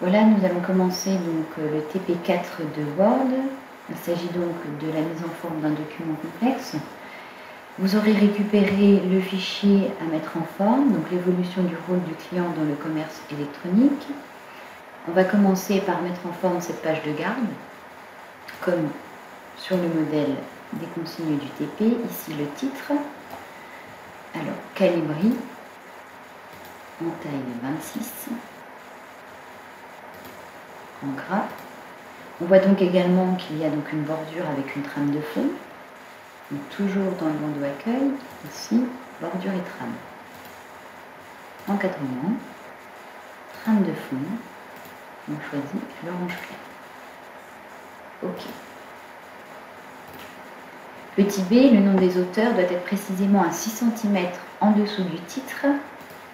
Voilà, nous allons commencer donc le TP4 de Word. Il s'agit donc de la mise en forme d'un document complexe. Vous aurez récupéré le fichier à mettre en forme, donc l'évolution du rôle du client dans le commerce électronique. On va commencer par mettre en forme cette page de garde, comme sur le modèle des consignes du TP. Ici le titre. Alors, calibri en taille 26. En gras. On voit donc également qu'il y a donc une bordure avec une trame de fond. Donc toujours dans le bandeau accueil, ici, bordure et trame. Encadrement, trame de fond, on choisit l'orange clair. OK. Petit b, le nom des auteurs doit être précisément à 6 cm en dessous du titre,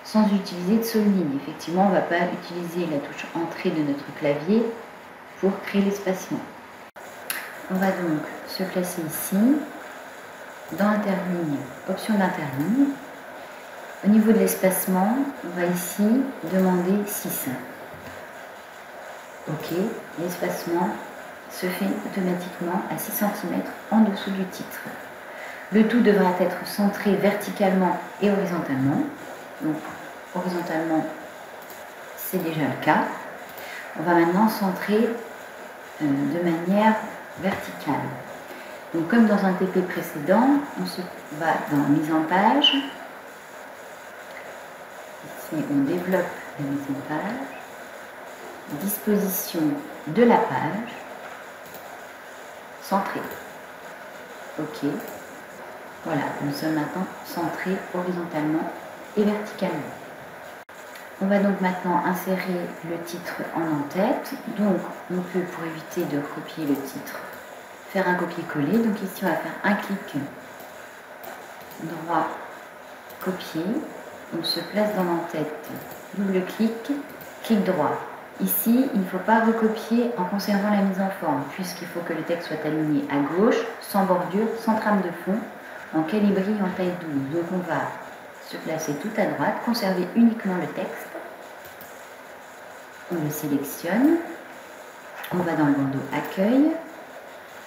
sans utiliser de souligne. Effectivement, on ne va pas utiliser la touche entrée de notre clavier pour créer l'espacement. On va donc se placer ici, dans interligne, option d'interligne. Au niveau de l'espacement, on va ici demander 6. OK, l'espacement se fait automatiquement à 6 cm en dessous du titre. Le tout devra être centré verticalement et horizontalement. Donc, horizontalement, c'est déjà le cas. On va maintenant centrer de manière verticale. Donc, comme dans un TP précédent, on se va dans mise en page. Ici, on développe la mise en page. Disposition de la page. Centré. OK. Voilà, nous sommes maintenant centrés horizontalement et verticalement. On va donc maintenant insérer le titre en en-tête. Donc, on peut, pour éviter de copier le titre, faire un copier-coller. Donc ici, on va faire un clic droit, copier. On se place dans l'en-tête. Double clic, clic droit. Ici, il ne faut pas recopier en conservant la mise en forme, puisqu'il faut que le texte soit aligné à gauche, sans bordure, sans trame de fond, en calibri en taille 12. Donc on va se placer tout à droite, conserver uniquement le texte. On le sélectionne. On va dans le bandeau accueil.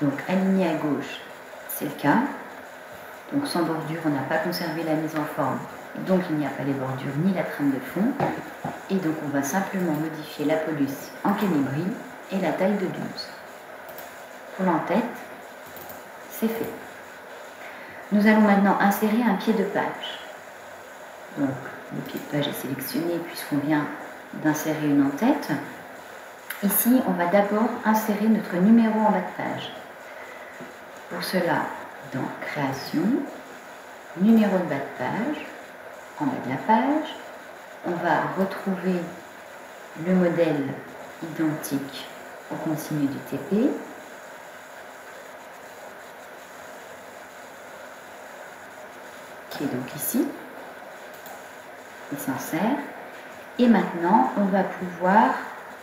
Donc aligné à gauche, c'est le cas. Donc sans bordure, on n'a pas conservé la mise en forme. Donc il n'y a pas les bordures ni la trame de fond. Et donc on va simplement modifier la police en calibri et la taille de 12. Pour l'en-tête, c'est fait. Nous allons maintenant insérer un pied de page. Donc le pied de page est sélectionné puisqu'on vient d'insérer une en-tête. Ici, on va d'abord insérer notre numéro en bas de page. Pour cela, dans Création, numéro de bas de page, en bas de la page, on va retrouver le modèle identique aux consignes du TP. Qui est donc ici. Il s'insère. Et maintenant, on va pouvoir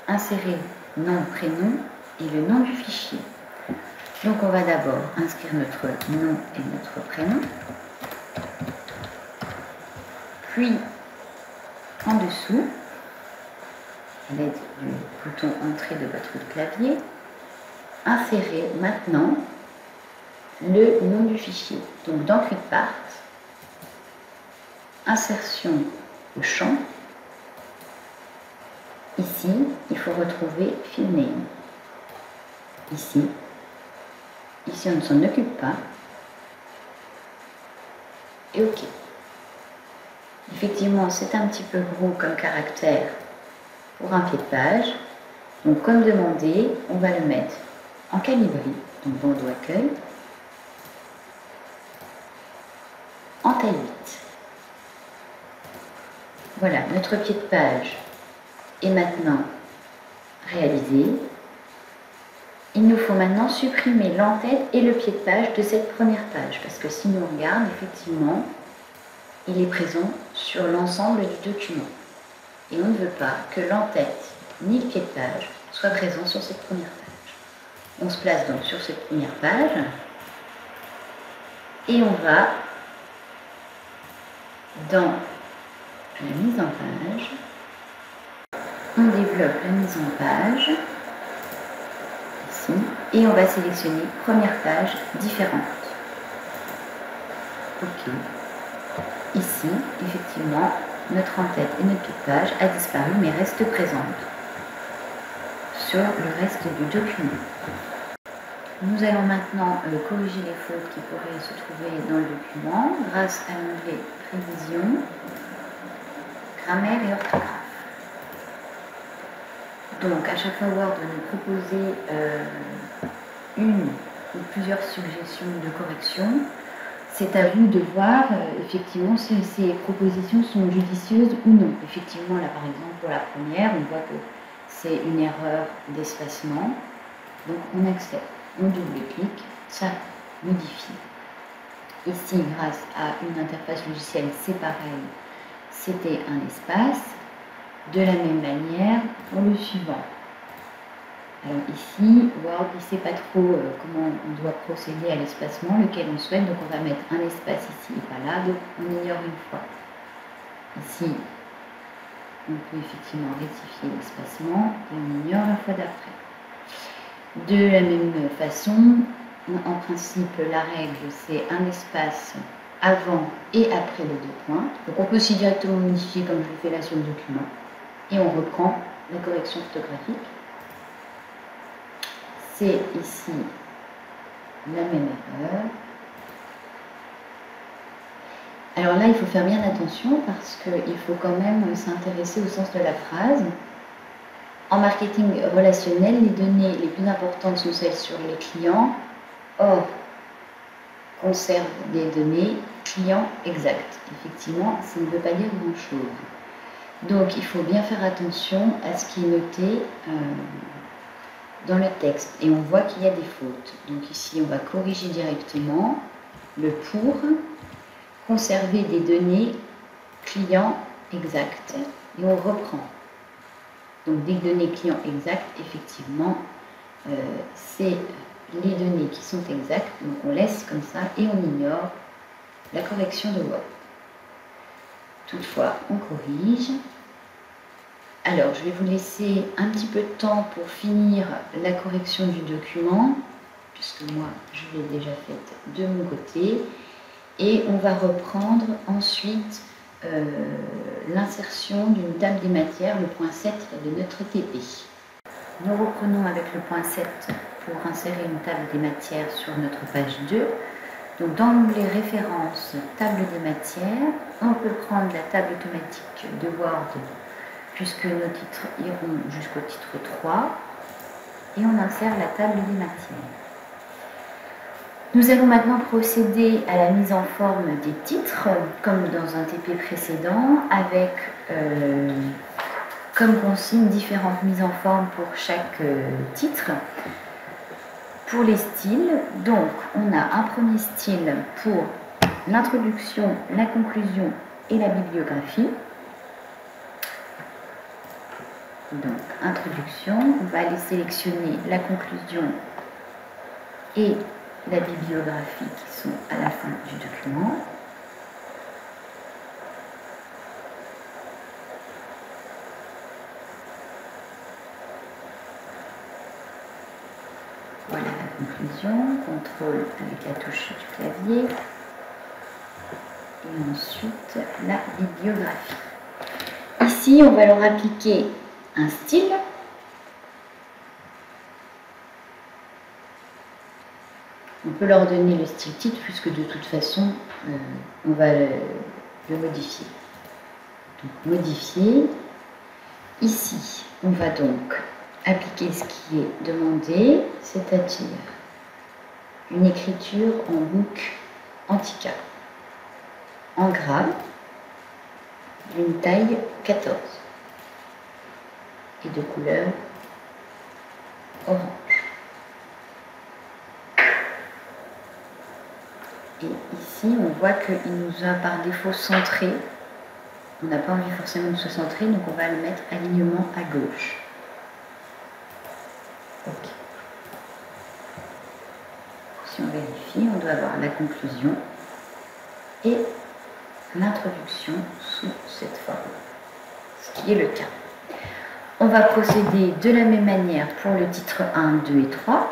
insérer nom, prénom et le nom du fichier. Donc on va d'abord inscrire notre nom et notre prénom. Puis, en dessous, à l'aide du bouton entrée de votre clavier, insérer maintenant le nom du fichier. Donc dans ClickPart, insertion au champ. Ici, il faut retrouver FileName. Ici, on ne s'en occupe pas. Et OK. Effectivement, c'est un petit peu gros comme caractère pour un pied de page. Donc, comme demandé, on va le mettre en calibri, donc bandeau accueil, en taille 8. Voilà, notre pied de page est maintenant réalisé. Il nous faut maintenant supprimer l'en-tête et le pied de page de cette première page, parce que si nous regardons, effectivement, il est présent sur l'ensemble du document. Et on ne veut pas que l'en-tête ni le pied de page soient présents sur cette première page. On se place donc sur cette première page et on va dans la mise en page. On développe la mise en page, ici, et on va sélectionner première page différente. OK. Ici, effectivement, notre en-tête et notre toute page a disparu mais reste présente sur le reste du document. Nous allons maintenant corriger les fautes qui pourraient se trouver dans le document grâce à l'onglet Révision, Grammaire et orthographe. Donc à chaque fois Word va nous proposer une ou plusieurs suggestions de correction. C'est à vous de voir effectivement si ces propositions sont judicieuses ou non. Effectivement, là par exemple pour la première, on voit que c'est une erreur d'espacement. Donc on accepte, on double-clique, ça modifie. Ici, grâce à une interface logicielle, c'est pareil, c'était un espace. De la même manière pour le suivant. Alors ici, Word ne sait pas trop comment on doit procéder à l'espacement, lequel on souhaite, donc on va mettre un espace ici et pas là, donc on ignore une fois. Ici, on peut effectivement rectifier l'espacement et on ignore la fois d'après. De la même façon, en principe, la règle c'est un espace avant et après les deux points. Donc on peut aussi directement modifier comme je le fais là sur le document. Et on reprend la correction orthographique. C'est ici la même erreur. Alors là, il faut faire bien attention parce qu'il faut quand même s'intéresser au sens de la phrase. En marketing relationnel, les données les plus importantes sont celles sur les clients. Or, conserve des données clients exacts. Effectivement, ça ne veut pas dire grand-chose. Donc, il faut bien faire attention à ce qui est noté dans le texte. Et on voit qu'il y a des fautes. Donc ici, on va corriger directement le pour, conserver des données clients exactes. Et on reprend. Donc, des données clients exactes, effectivement, c'est les données qui sont exactes. Donc, on laisse comme ça et on ignore la correction de Word. Toutefois, on corrige. Alors, je vais vous laisser un petit peu de temps pour finir la correction du document, puisque moi, je l'ai déjà faite de mon côté. Et on va reprendre ensuite l'insertion d'une table des matières, le point 7 de notre TP. Nous reprenons avec le point 7 pour insérer une table des matières sur notre page 2. Donc, dans l'onglet Références, Table des matières, on peut prendre la table automatique de Word, puisque nos titres iront jusqu'au titre 3, et on insère la table des matières. Nous allons maintenant procéder à la mise en forme des titres, comme dans un TP précédent, avec comme consigne différentes mises en forme pour chaque titre. Pour les styles, donc on a un premier style pour l'introduction, la conclusion et la bibliographie. Donc, introduction, on va aller sélectionner la conclusion et la bibliographie qui sont à la fin du document. Voilà la conclusion, contrôle avec la touche du clavier. Et ensuite, la bibliographie. Ici, on va leur appliquer un style. On peut leur donner le style titre puisque de toute façon on va le modifier. Donc modifier. Ici, on va donc appliquer ce qui est demandé, c'est-à-dire une écriture en book Antica, en gras, d'une taille 14. Et de couleur orange. Et ici, on voit qu'il nous a par défaut centré. On n'a pas envie forcément de se centrer, donc on va le mettre alignement à gauche. Ok. Si on vérifie, on doit avoir la conclusion et l'introduction sous cette forme, ce qui est le cas. On va procéder de la même manière pour le titre 1, 2 et 3.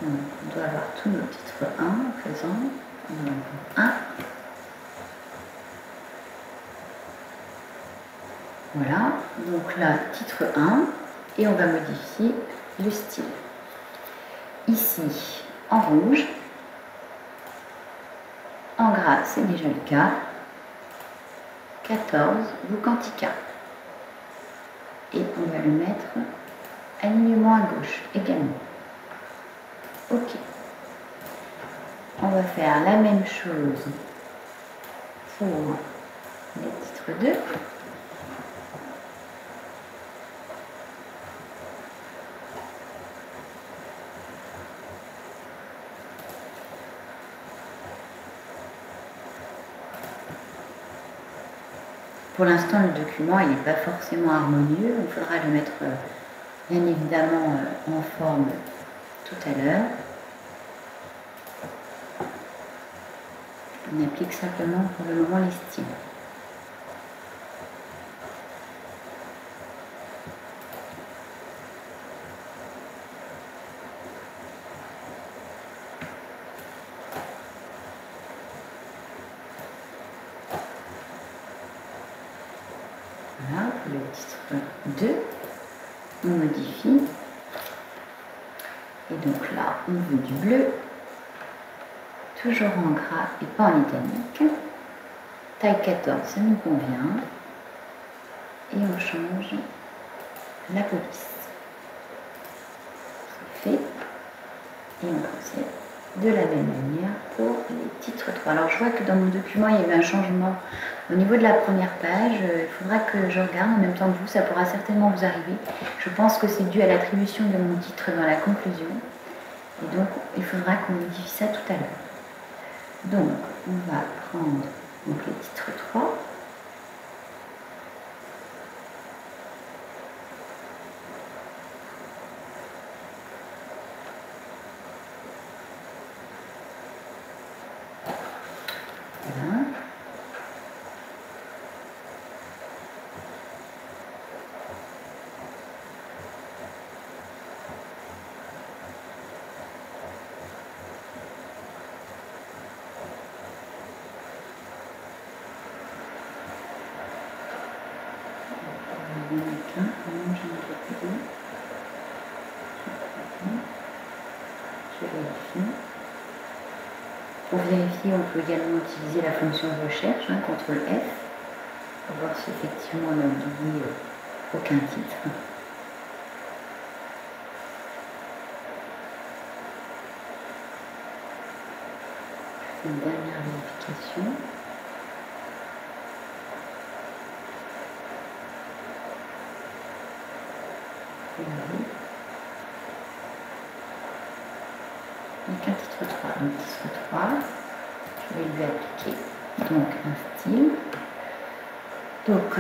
Donc, on doit avoir tous nos titres 1 présents. On en a 1. Voilà, donc là, titre 1, et on va modifier le style. Ici, en rouge, en gras, c'est déjà le cas. 14, Vucantica. Et on va le mettre alignement à gauche également. Ok. On va faire la même chose pour le titre 2. Pour l'instant, le document n'est pas forcément harmonieux. Il faudra le mettre bien évidemment en forme tout à l'heure. On applique simplement pour le moment les styles. Voilà, le titre 2, on modifie. Et donc là, on veut du bleu, toujours en gras et pas en italique. Taille 14, ça nous convient. Et on change la police. C'est fait. Et on procède de la même manière pour les titres 3. Alors je vois que dans mon document, il y avait un changement au niveau de la première page. Il faudra que je regarde en même temps que vous, ça pourra certainement vous arriver. Je pense que c'est dû à l'attribution de mon titre dans la conclusion. Et donc, il faudra qu'on modifie ça tout à l'heure. Donc, on va prendre donc, le titre 3. Voilà. Je vérifie. Pour vérifier, on peut également utiliser la fonction recherche, CTRL F, pour voir si effectivement on n'a oublié aucun titre. Une dernière vérification. Oui. Donc un titre 3. Donc titre 3, je vais lui appliquer donc un style. Donc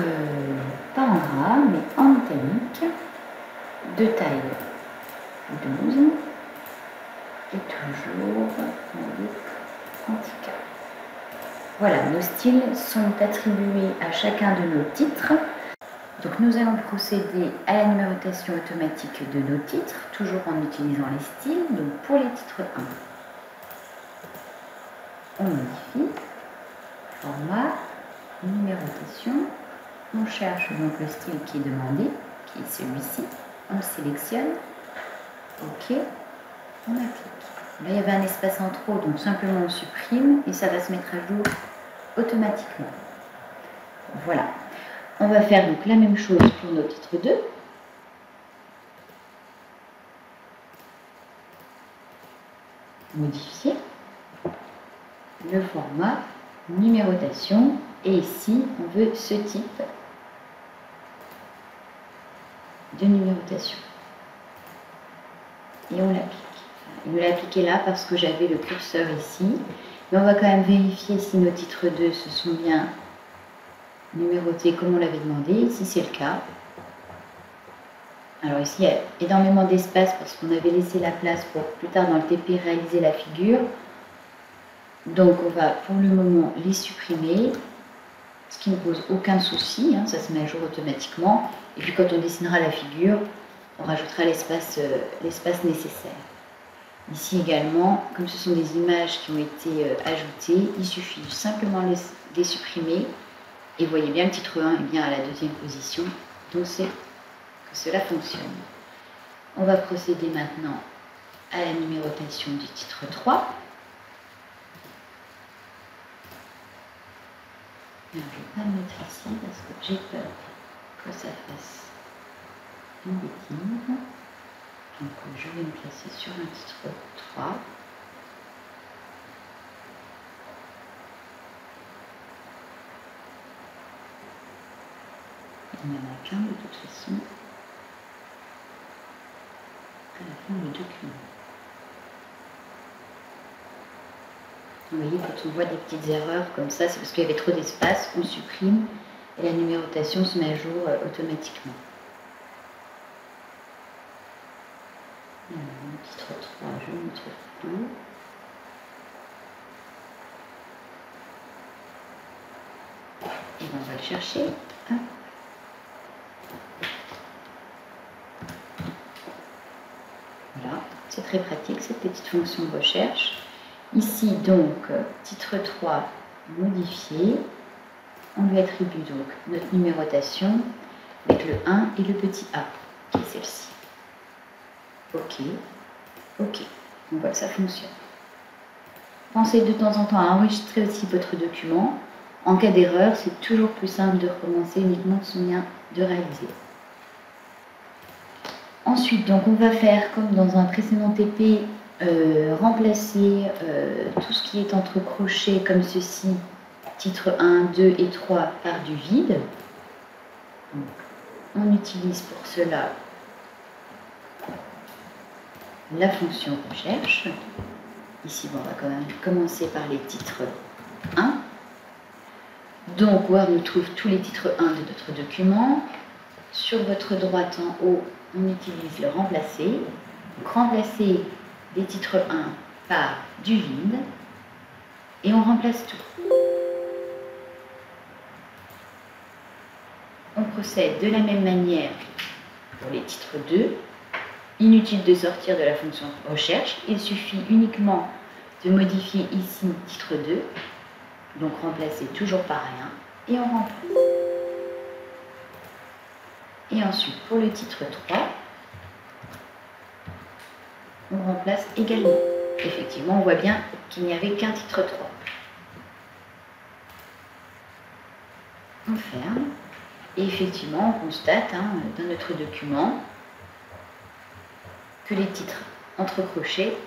pas en gras mais en italique, de taille 12 et toujours en Vucantica. Voilà, nos styles sont attribués à chacun de nos titres. Donc nous allons procéder à la numérotation automatique de nos titres, toujours en utilisant les styles. Donc pour les titres 1, on modifie, format, numérotation, on cherche donc le style qui est demandé, qui est celui-ci, on sélectionne, ok, on applique. Là il y avait un espace en trop, donc simplement on supprime et ça va se mettre à jour automatiquement. Voilà. On va faire donc la même chose pour nos titres 2. Modifier le format, numérotation, et ici on veut ce type. de numérotation. Et on l'applique. Il me l'a appliqué là parce que j'avais le curseur ici. Mais on va quand même vérifier si nos titres 2 se sont bien numérotés comme on l'avait demandé. Ici, c'est le cas. Alors ici, il y a énormément d'espace parce qu'on avait laissé la place pour plus tard dans le TP réaliser la figure. Donc on va pour le moment les supprimer, ce qui ne pose aucun souci, hein, ça se met à jour automatiquement. Et puis quand on dessinera la figure, on rajoutera l'espace nécessaire. Ici également, comme ce sont des images qui ont été ajoutées, il suffit simplement de les supprimer. Et vous voyez bien, le titre 1 est bien à la deuxième position, donc c'est que cela fonctionne. On va procéder maintenant à la numérotation du titre 3. Alors, je ne vais pas le mettre ici parce que j'ai peur que ça fasse une bêtise. Donc je vais me placer sur un titre 3. Il n'y en a qu'un de toute façon à la fin du document. Vous voyez, quand on voit des petites erreurs comme ça, c'est parce qu'il y avait trop d'espace, on supprime et la numérotation se met à jour automatiquement. Alors, le titre 3, je ne trouve plus. Et on va le chercher. Hop. Voilà, c'est très pratique cette petite fonction de recherche. Ici donc, titre 3 modifié. On lui attribue donc notre numérotation avec le 1 et le petit a, qui est celle-ci. OK, OK, on voit que ça fonctionne. Pensez de temps en temps à enregistrer aussi votre document. En cas d'erreur, c'est toujours plus simple de recommencer uniquement ce qu'on vient de réaliser. Ensuite, donc, on va faire comme dans un précédent TP, remplacer tout ce qui est entre crochets comme ceci, titre 1, 2 et 3 par du vide. Donc, on utilise pour cela la fonction recherche. Ici, bon, on va quand même commencer par les titres 1. Donc, Word nous trouve tous les titres 1 de notre document. Sur votre droite en haut, on utilise le remplacer. Donc, remplacer les titres 1 par du vide. Et on remplace tout. On procède de la même manière pour les titres 2. Inutile de sortir de la fonction recherche, il suffit uniquement de modifier ici titre 2, donc remplacer toujours par rien, et on remplace. Et ensuite pour le titre 3, on remplace également. Effectivement, on voit bien qu'il n'y avait qu'un titre 3. On ferme, et effectivement on constate dans notre document que les titres entre crochets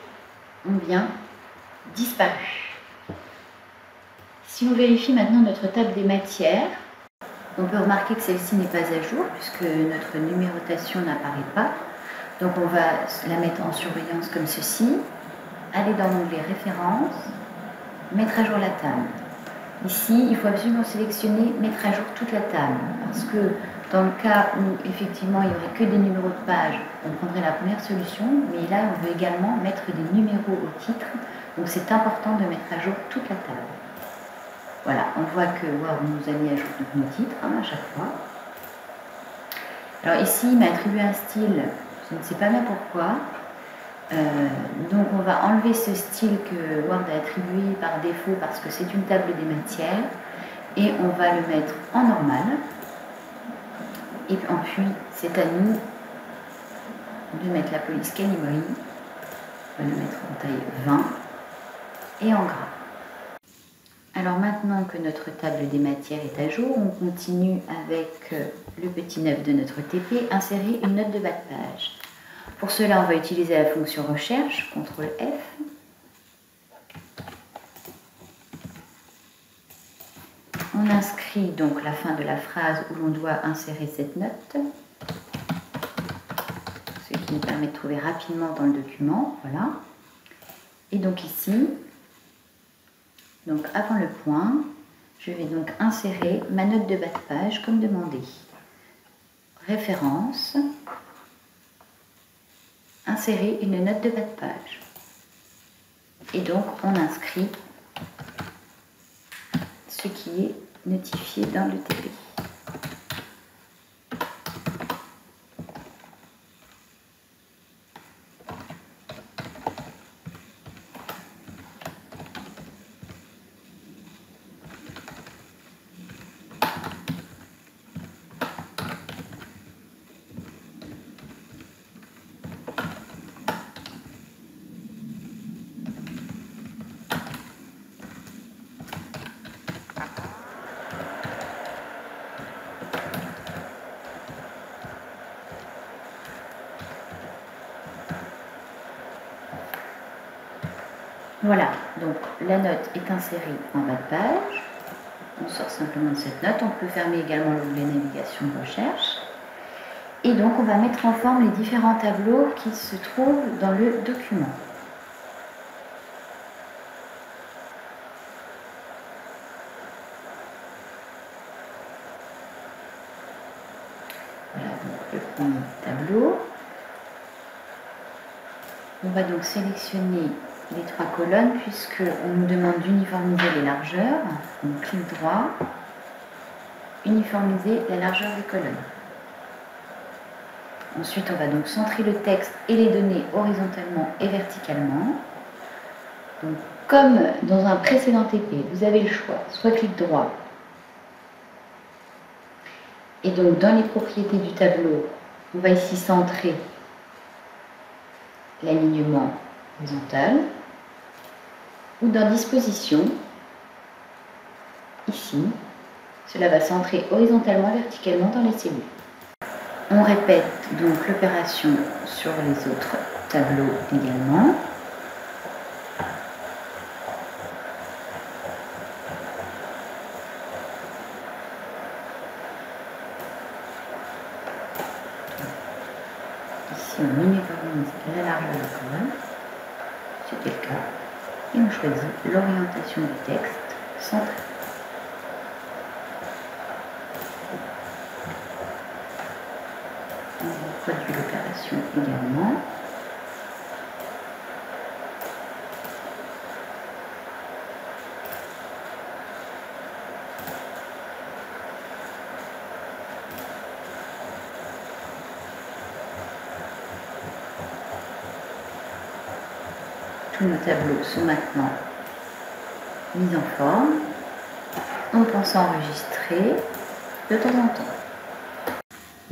ont bien disparu. Si on vérifie maintenant notre table des matières, on peut remarquer que celle-ci n'est pas à jour puisque notre numérotation n'apparaît pas. Donc on va la mettre en surveillance comme ceci, aller dans l'onglet références, mettre à jour la table. Ici, il faut absolument sélectionner mettre à jour toute la table parce que dans le cas où effectivement il n'y aurait que des numéros de page, on prendrait la première solution, mais là on veut également mettre des numéros au titre, donc c'est important de mettre à jour toute la table. Voilà, on voit que Word nous a mis à jour nos titres à chaque fois. Alors ici, il m'a attribué un style, je ne sais pas bien pourquoi. Donc on va enlever ce style que Word a attribué par défaut parce que c'est une table des matières et on va le mettre en normal. Et puis, c'est à nous de mettre la police Calibri. On va le mettre en taille 20 et en gras. Alors maintenant que notre table des matières est à jour, on continue avec le petit 9 de notre TP, insérer une note de bas de page. Pour cela, on va utiliser la fonction recherche, CTRL F. On inscrit donc la fin de la phrase où l'on doit insérer cette note. qui nous permet de trouver rapidement dans le document. Voilà. Et donc ici, donc avant le point, je vais donc insérer ma note de bas de page comme demandé. Référence, insérer une note de bas de page. Et donc on inscrit ce qui est notifié dans le TP. Voilà, donc la note est insérée en bas de page. On sort simplement de cette note. On peut fermer également l'onglet navigation de recherche. Et donc on va mettre en forme les différents tableaux qui se trouvent dans le document. Voilà donc le premier tableau. On va donc sélectionner les 3 colonnes puisqu'on nous demande d'uniformiser les largeurs. Donc clic droit, uniformiser la largeur des colonnes. Ensuite, on va donc centrer le texte et les données horizontalement et verticalement. Donc, comme dans un précédent TP, vous avez le choix, soit clic droit. Et donc, dans les propriétés du tableau, on va ici centrer l'alignement horizontal. Ou dans disposition, ici, cela va centrer horizontalement et verticalement dans les cellules. On répète donc l'opération sur les autres tableaux également. Ici, on uniformise la largeur de la colonne, c'était le cas, et on choisit l'orientation du texte centré. On reproduit l'opération également. Tous nos tableaux sont maintenant mis en forme. On pense à enregistrer de temps en temps.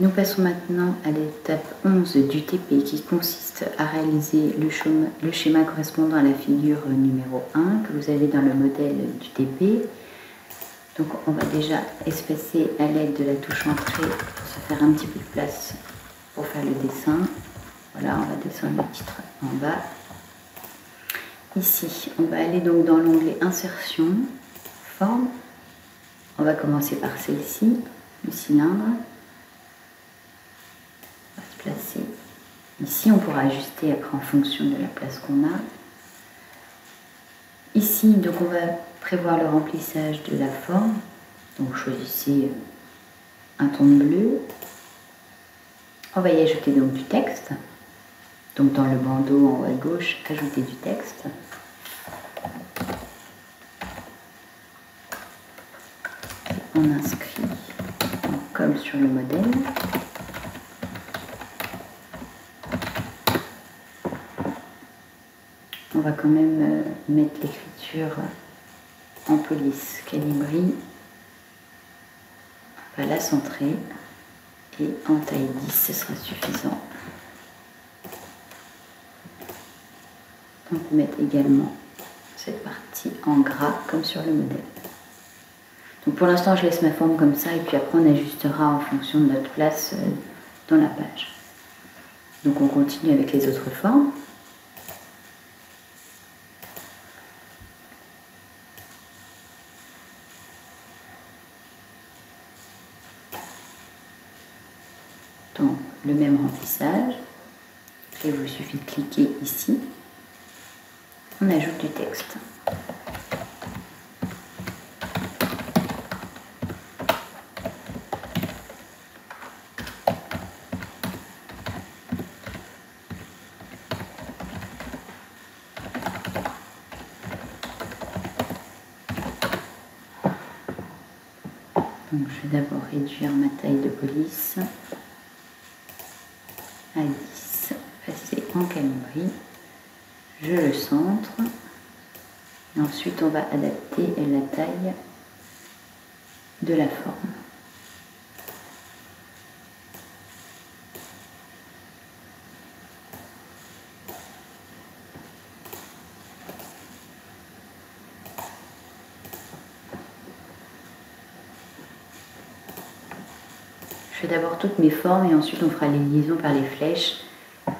Nous passons maintenant à l'étape 11 du TP qui consiste à réaliser le schéma correspondant à la figure numéro 1 que vous avez dans le modèle du TP. Donc on va déjà espacer à l'aide de la touche entrée pour se faire un petit peu de place pour faire le dessin. Voilà, on va descendre le titre en bas. Ici, on va aller donc dans l'onglet insertion, forme. On va commencer par celle-ci, le cylindre. Placer. Ici, on pourra ajuster après en fonction de la place qu'on a. Ici, donc on va prévoir le remplissage de la forme. Donc choisissez un ton de bleu. On va y ajouter donc du texte. Donc dans le bandeau en haut à gauche, ajouter du texte. On inscrit, on colle sur le modèle. On va quand même mettre l'écriture en police calibri. On va la centrer et en taille 10, ce sera suffisant. On peut mettre également cette partie en gras comme sur le modèle. Donc pour l'instant, je laisse ma forme comme ça et puis après on ajustera en fonction de notre place dans la page. Donc on continue avec les autres formes. Donc le même remplissage. Et il vous suffit de cliquer ici. On ajoute du texte. Donc, je vais d'abord réduire ma taille de police à 10, passer en calibri, je le centre, et ensuite on va adapter la taille de la forme. Je fais d'abord toutes mes formes et ensuite on fera les liaisons par les flèches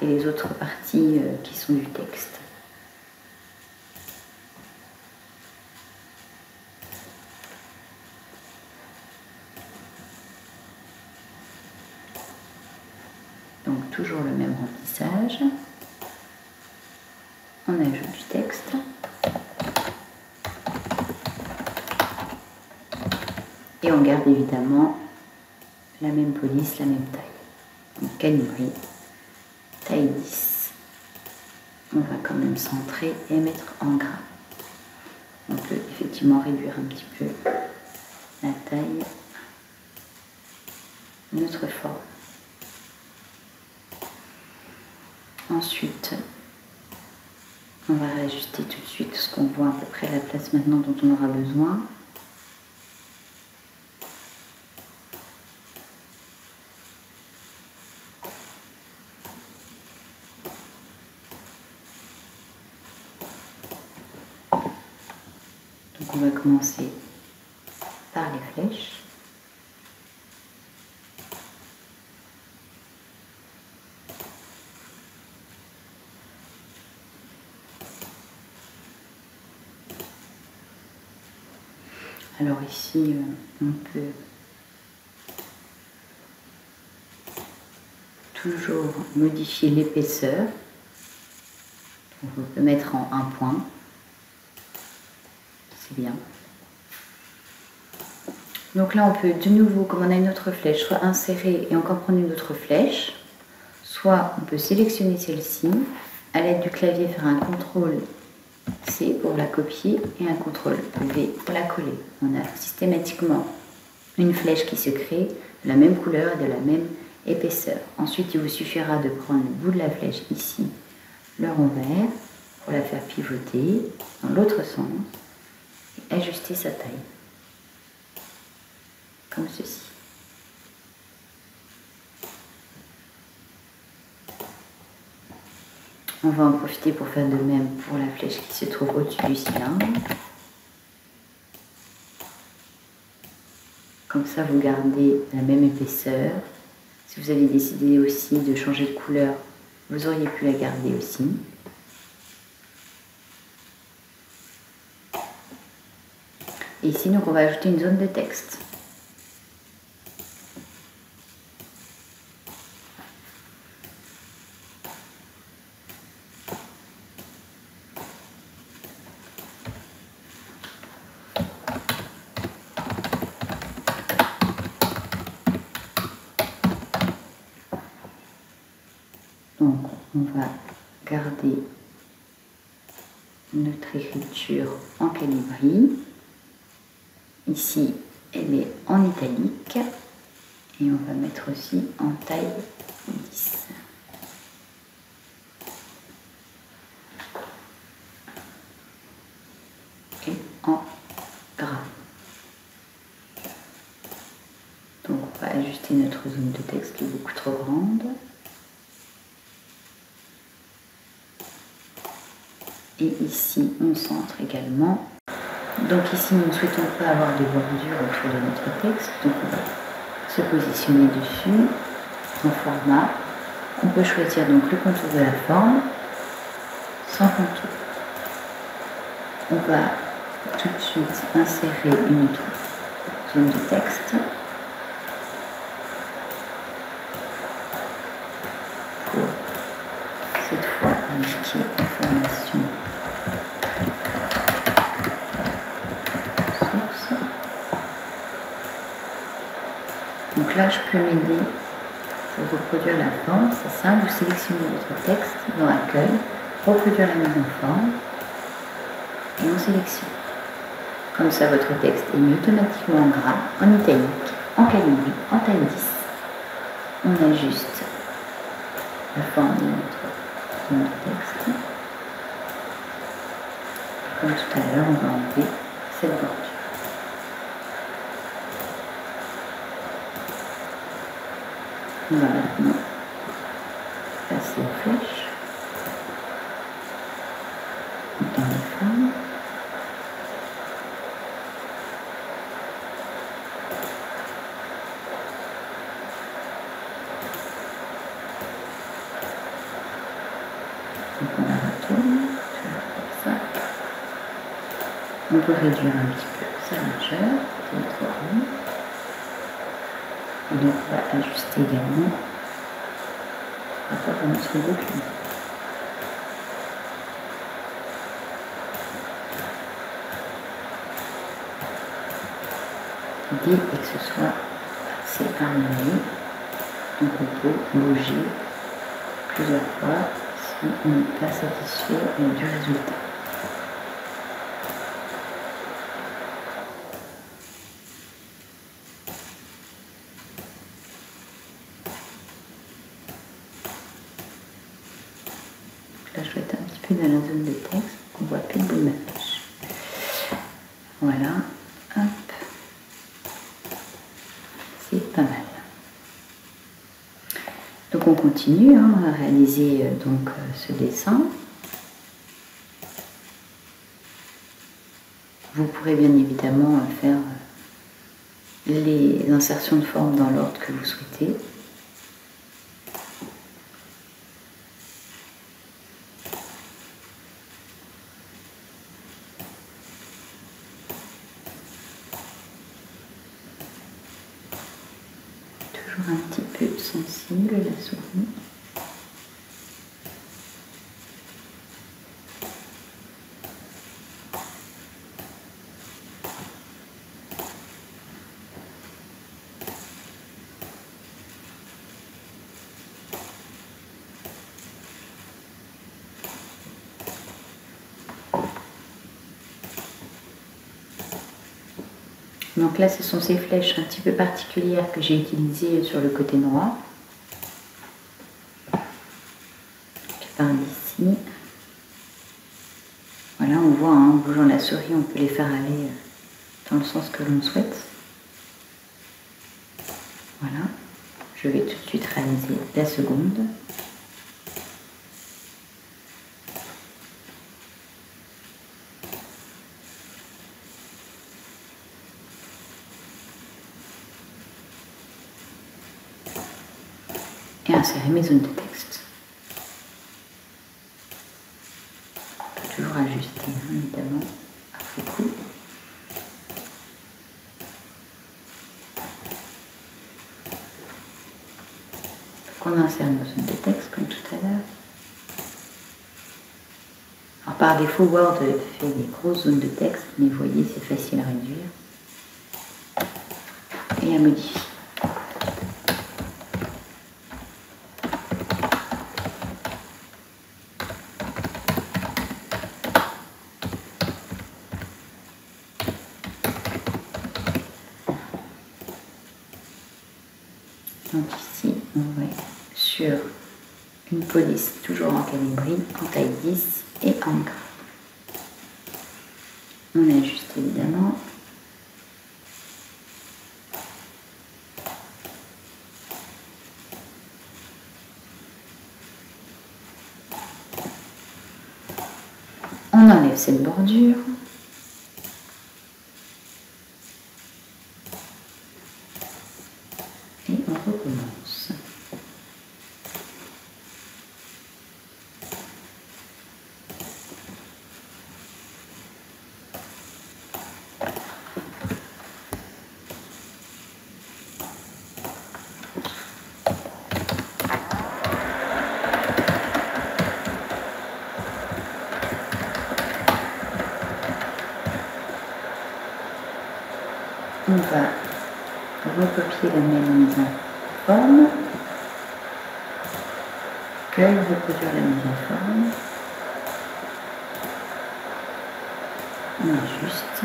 et les autres parties qui sont du texte. Donc toujours le même remplissage. On ajoute du texte. Et on garde évidemment la même police, la même taille. Donc calibrer, taille 10. On va quand même centrer et mettre en gras. On peut effectivement réduire un petit peu la taille de notre forme. Ensuite, on va réajuster tout de suite ce qu'on voit à peu près la place maintenant dont on aura besoin. Donc on va commencer par les flèches. Alors ici, on peut toujours modifier l'épaisseur. On peut mettre en 1 point. C'est bien. Donc là, on peut de nouveau, comme on a une autre flèche, soit insérer et encore prendre une autre flèche, soit on peut sélectionner celle-ci, à l'aide du clavier faire un CTRL-C pour la copier et un CTRL-V pour la coller. On a systématiquement une flèche qui se crée de la même couleur et de la même épaisseur. Ensuite, il vous suffira de prendre le bout de la flèche ici, le renvers, pour la faire pivoter dans l'autre sens et ajuster sa taille. Comme ceci. On va en profiter pour faire de même pour la flèche qui se trouve au-dessus du cylindre. Comme ça, vous gardez la même épaisseur. Si vous avez décidé aussi de changer de couleur, vous auriez pu la garder aussi. Et ici, donc, on va ajouter une zone de texte. Donc, on va garder notre écriture en calibri. Ici, elle est en italique. Et on va mettre aussi en taille 10. Et en gras. Donc, on va ajuster notre zone de texte qui est beaucoup trop grande. Et ici, on centre également. Donc ici, nous ne souhaitons pas avoir de bordure autour de notre texte. Donc on va se positionner dessus, en format. On peut choisir donc le contour de la forme, sans contour. On va tout de suite insérer une autre zone de texte. Pour indiquer information source. Donc là, je peux m'aider pour reproduire la forme. C'est simple, vous sélectionnez votre texte dans Accueil, reproduire la mise en forme et on sélectionne. Comme ça, votre texte est mis automatiquement en gras, en italique, en calibri, en taille 10. On ajuste la forme de notre texte. Comme tout à l'heure, on va enlever cette bordure. On va maintenant passer aux flèches dans les formes. Donc on la retourne, comme ça. On peut réduire un petit peu sa largeur, c'est trop rond. Et donc on va ajuster également par rapport à notre boucle. L'idée est que ce soit assez harmonieux, donc on peut bouger plusieurs fois si on n'est pas satisfait du résultat. Là, je vais être un petit peu dans la zone de texte, on voit plus le bout de ma flèche. Voilà, hop, c'est pas mal. Donc on continue à réaliser donc ce dessin. Vous pourrez bien évidemment faire les insertions de forme dans l'ordre que vous souhaitez. Toujours un petit peu sensible la souris. Donc là, ce sont ces flèches un petit peu particulières que j'ai utilisées sur le côté droit. Je pars d'ici. Voilà, on voit, en bougeant la souris, on peut les faire aller dans le sens que l'on souhaite. Voilà. Je vais tout de suite réaliser la seconde. Et insérer mes zones de texte. On peut toujours ajuster, évidemment, après coup. On insère nos zones de texte comme tout à l'heure. Alors par défaut, Word fait des grosses zones de texte, mais vous voyez, c'est facile à réduire et à modifier. Donc ici, on va être sur une police toujours en calibri, en taille 10 et en gras. On ajuste évidemment. On enlève cette bordure. Et on recommence. on va recopier la même mise en forme. Cueille, reproduire la mise en forme. On ajuste.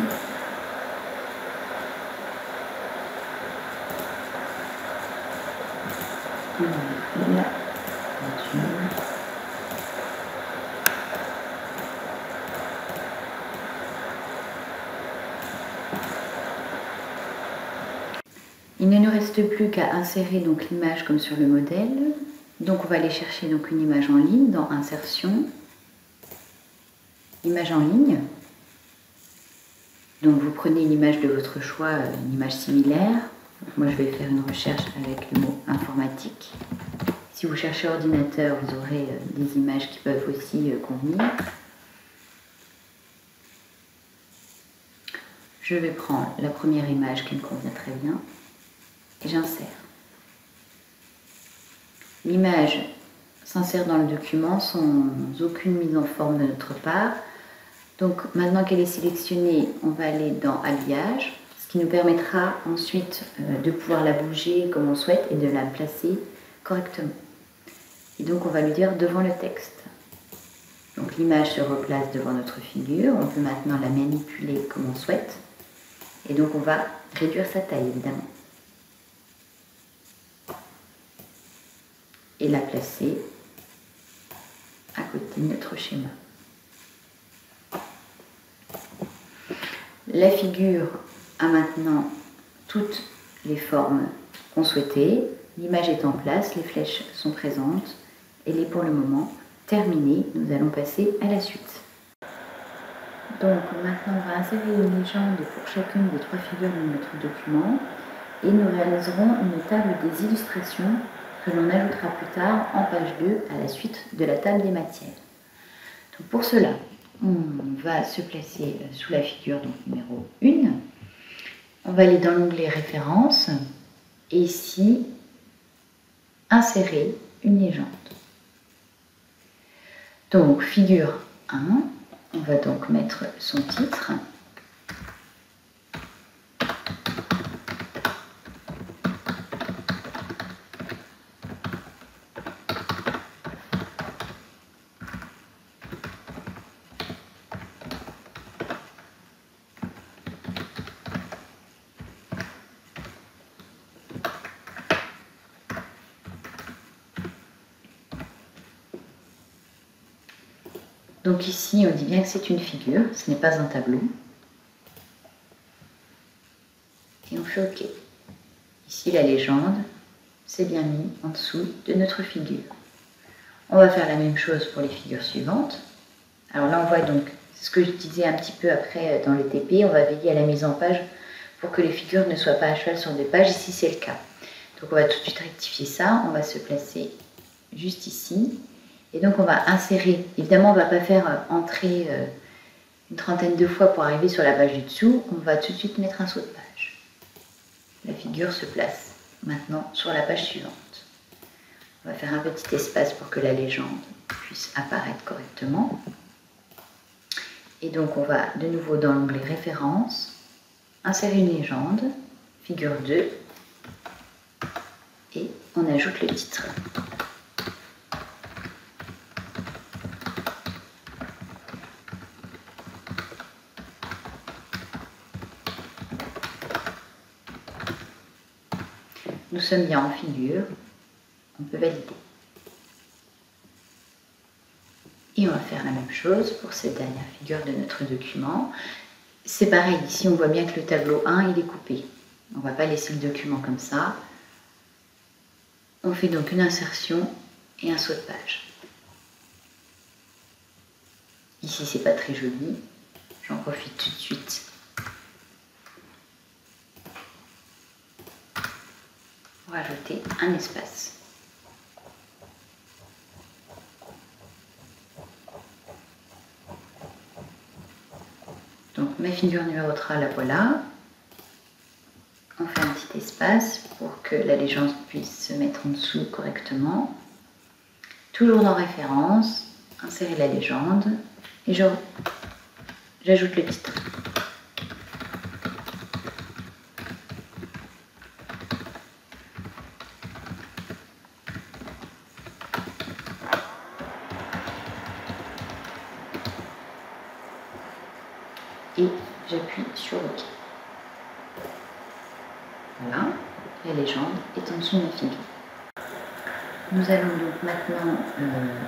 On refait la peinture. Il ne nous reste plus qu'à insérer donc l'image comme sur le modèle. Donc on va aller chercher donc une image en ligne dans Insertion, Image en ligne. Donc vous prenez une image de votre choix, une image similaire. Donc moi je vais faire une recherche avec le mot informatique. Si vous cherchez ordinateur, vous aurez des images qui peuvent aussi convenir. Je vais prendre la première image qui me convient très bien et j'insère. L'image s'insère dans le document sans aucune mise en forme de notre part. Donc maintenant qu'elle est sélectionnée, on va aller dans Habillage, ce qui nous permettra ensuite de pouvoir la bouger comme on souhaite et de la placer correctement. Et donc on va lui dire devant le texte. Donc l'image se replace devant notre figure, on peut maintenant la manipuler comme on souhaite. Et donc on va réduire sa taille évidemment. Et la placer à côté de notre schéma. La figure a maintenant toutes les formes qu'on souhaitait. L'image est en place, les flèches sont présentes. Elle est pour le moment terminée. Nous allons passer à la suite. Donc maintenant on va insérer une légende pour chacune des 3 figures de notre document et nous réaliserons une table des illustrations que l'on ajoutera plus tard en page 2 à la suite de la table des matières. Donc pour cela, on va se placer sous la figure donc numéro 1. On va aller dans l'onglet Références et ici, insérer une légende. Donc figure 1, on va donc mettre son titre. Donc ici, on dit bien que c'est une figure, ce n'est pas un tableau. Et on fait OK. Ici, la légende, c'est bien mis en dessous de notre figure. On va faire la même chose pour les figures suivantes. Alors là, on voit donc ce que je disais un petit peu après dans les TP, on va veiller à la mise en page pour que les figures ne soient pas à cheval sur des pages. Ici, c'est le cas. Donc on va tout de suite rectifier ça. On va se placer juste ici. Et donc on va insérer, évidemment on ne va pas faire entrer une trentaine de fois pour arriver sur la page du dessous, on va tout de suite mettre un saut de page. La figure se place maintenant sur la page suivante. On va faire un petit espace pour que la légende puisse apparaître correctement. Et donc on va de nouveau dans l'onglet Références, insérer une légende, figure 2, et on ajoute le titre. Nous sommes bien en figure, on peut valider. Et on va faire la même chose pour cette dernière figure de notre document. C'est pareil, ici on voit bien que le tableau 1 il est coupé. On ne va pas laisser le document comme ça. On fait donc une insertion et un saut de page. Ici c'est pas très joli, j'en profite tout de suite pour ajouter un espace. Donc ma figure numéro 3, la voilà. On fait un petit espace pour que la légende puisse se mettre en dessous correctement. Toujours dans Référence, insérer la légende et j'ajoute le titre. et j'appuie sur OK. Voilà, la légende est en dessous de ma figure. Nous allons donc maintenant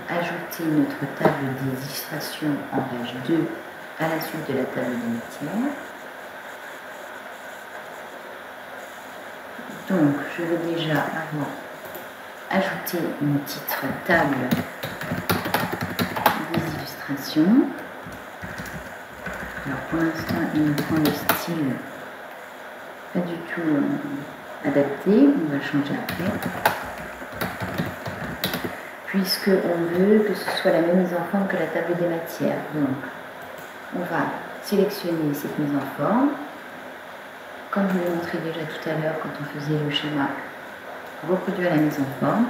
ajouter notre table des illustrations en page 2 à la suite de la table des matières. Donc, je vais déjà avoir ajouté une titre table des illustrations. Alors, pour l'instant, il me prend le style pas du tout adapté. On va le changer après. Puisque on veut que ce soit la même mise en forme que la table des matières. Donc, on va sélectionner cette mise en forme. Comme je vous l'ai montré déjà tout à l'heure quand on faisait le schéma, reproduire la mise en forme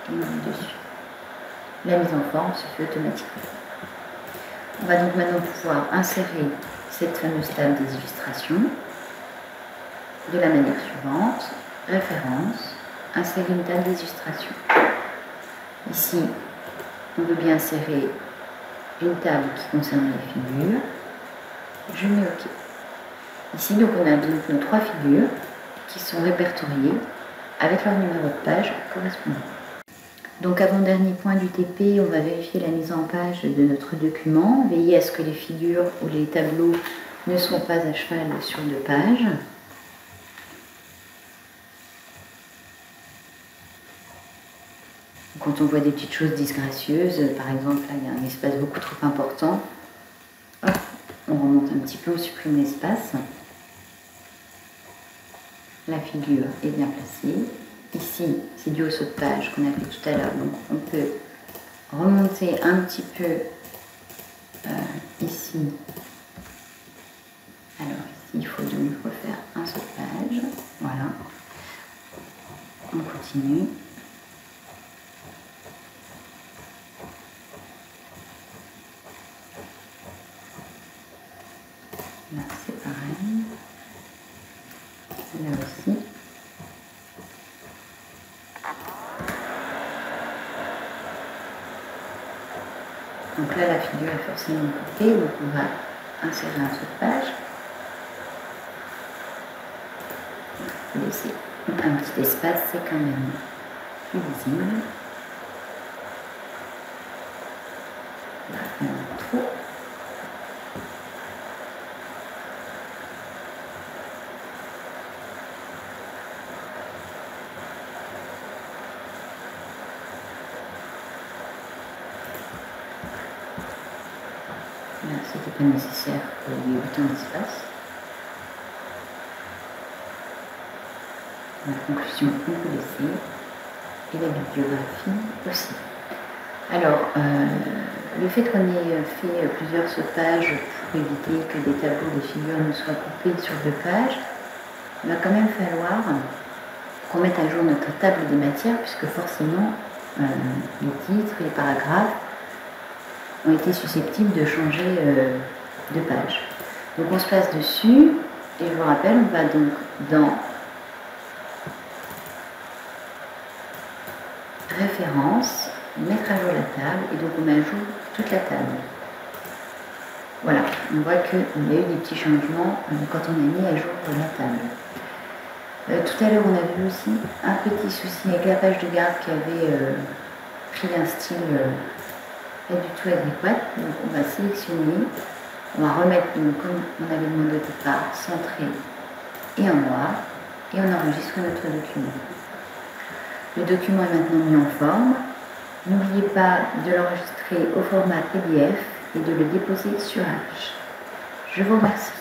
et on met dessus. La mise en forme se fait automatiquement. On va donc maintenant pouvoir insérer cette fameuse table des illustrations de la manière suivante. Référence, insérer une table des illustrations. Ici, on veut bien insérer une table qui concerne les figures. Je mets OK. Ici, donc, on a donc nos 3 figures qui sont répertoriées avec leur numéro de page correspondant. Donc, avant-dernier point du TP, on va vérifier la mise en page de notre document. Veillez à ce que les figures ou les tableaux ne soient pas à cheval sur 2 pages. Quand on voit des petites choses disgracieuses, par exemple, là, il y a un espace beaucoup trop important, hop, on remonte un petit peu, on supprime l'espace. La figure est bien placée. Ici, c'est dû au saut de page qu'on a fait tout à l'heure. Donc, on peut remonter un petit peu ici. Alors, ici, il faut donc refaire un saut de page. Voilà. On continue. Là, c'est pareil. Là aussi. Donc là, la figure est forcément coupée, donc on va insérer un saut de page. On va laisser un petit espace, c'est quand même plus visible. Là, il y en a trop. Là, c'était pas nécessaire qu'il y ait autant d'espace. La conclusion, on peut laisser. Et la bibliographie aussi. Alors, le fait qu'on ait fait plusieurs sauts de page pour éviter que des tableaux, des figures ne soient coupés sur 2 pages, il va quand même falloir qu'on mette à jour notre table des matières, puisque forcément, les titres, les paragraphes ont été susceptibles de changer de page. Donc on se place dessus, et je vous rappelle, on va donc dans Référence, mettre à jour la table, et donc on met à jour toute la table. Voilà, on voit qu'il y a eu des petits changements quand on a mis à jour la table. Tout à l'heure, on a vu aussi un petit souci avec la page de garde qui avait pris un style pas du tout adéquat. Donc on va sélectionner, on va remettre, comme on avait demandé au départ, centré et en noir, et on enregistre notre document. Le document est maintenant mis en forme. N'oubliez pas de l'enregistrer au format PDF et de le déposer sur Arch. Je vous remercie.